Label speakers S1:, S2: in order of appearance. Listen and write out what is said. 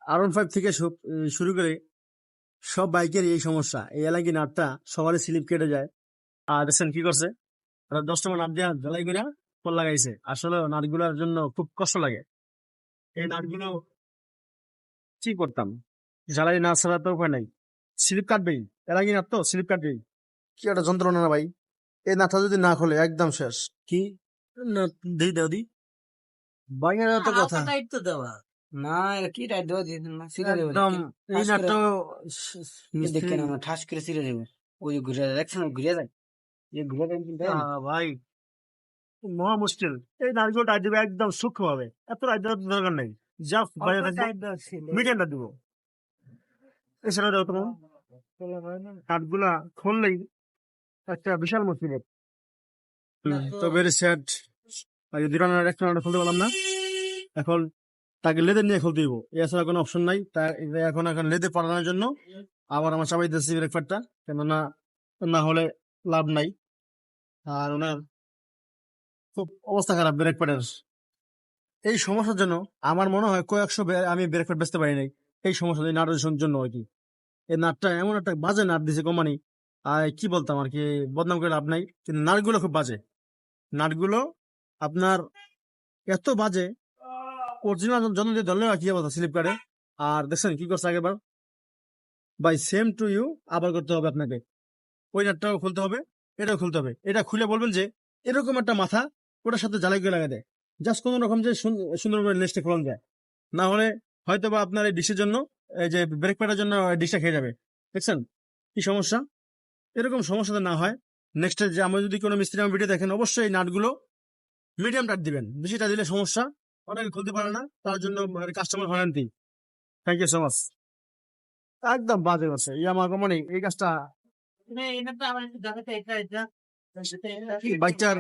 S1: R15 থেকে শুরু করে সব বাইকের এই সমস্যা, এই এলাকি নাটটা সবারই স্লিপ কেটে যায়। আর দেখছেন কি করছে, ওরা 10টা নাট দিয়ে ঝালাই করে পল লাগাইছে। আসলে নাটগুলোর জন্য খুব কষ্ট লাগে। এই নাটগুলো কি করতাম, ঝালাই না ছাড়া তো উপায় নাই, স্লিপ কাটবেই। এলাকি নাট তো স্লিপ কাটবেই। কি একটা যন্ত্রণা না ভাই, এই নাটটা যদি না খোলে একদম শেষ। কি না, দিই দাও দি বাইকের তো কথা
S2: টাইট তো দেওয়া না, এটা কি টাইট দেওয়া দিয়ে না, সিরে দেবো
S1: একদম। এই নাটটা
S2: দেখে না ঠাস করে সিরে দেবো। ওই যে ঘুরে যায়, দেখছেন ঘুরে যায়, যে ঘুরে যায় কিন্তু
S1: ভাই মহা মুশকিল। এই নাটগুলো টাইট দিবে একদম সূক্ষ্ম ভাবে, এত টাইট দেওয়ার দরকার নেই, জাস্ট বাইরে থাকবে মিডিয়ামটা দিব। এছাড়া দাও তোমার নাটগুলা খুললেই একটা বিশাল মুশকিল। তো ভেরি স্যাড, দুটো নাট একটা নাট খুলতে পারলাম না। এখন তাকে লেদে নিয়ে খুলতে দিব, এছাড়া কোনো অপশন নাই। তা এখন এখন লেদে পাঠানোর জন্য আবার আমার চাপাই দিচ্ছি ব্রেকফাস্টটা, কেননা না হলে লাভ নাই। আর ওনার খুব অবস্থা খারাপ ব্রেকফাস্টের। এই সমস্যার জন্য আমার মনে হয় কয়েকশো আমি ব্রেকফাস্ট বেচতে পারি নাই, এই সমস্যা এই নাটের জন্য আর কি। এই নাটটা এমন একটা বাজে নাট দিছে কোম্পানি, আর কি বলতাম আর কি, বদনাম করে লাভ নাই। কিন্তু নাটগুলো খুব বাজে, নাটগুলো আপনার এত বাজে, অরিজিনাল জন্ম দিয়ে ধরলে কি অবস্থা স্লিপ কাটে। আর দেখছেন কি করছে আগেবার, বাই সেম টু ইউ আবার করতে হবে আপনাকে। ওই নাটটাও খুলতে হবে, এটাও খুলতে হবে। এটা খুলে বলবেন যে এরকম একটা মাথা ওটার সাথে জ্বালাই করে লাগা দেয়, জাস্ট কোন রকম যে সুন্দর করে লেস্টে খোলানো যায়। না হলে হয়তো বা আপনার এই ডিশের জন্য, এই যে ব্রেক প্যাডের জন্য ডিশটা খেয়ে যাবে। দেখছেন কি সমস্যা, এরকম সমস্যা না হয়। নেক্সট যে আমরা যদি কোনো মিস্ত্রি আমার ভিডিও দেখেন, অবশ্যই এই নাটগুলো মিডিয়াম টাইট দিবেন, বেশিটা দিলে সমস্যা, অনেকে খুলতে পারে না, তার জন্য কাস্টমার হয়রানি। Thank you so much. একদম বাজে করছে ইয়ামা কোম্পানি এই কাজটা। বাইকটার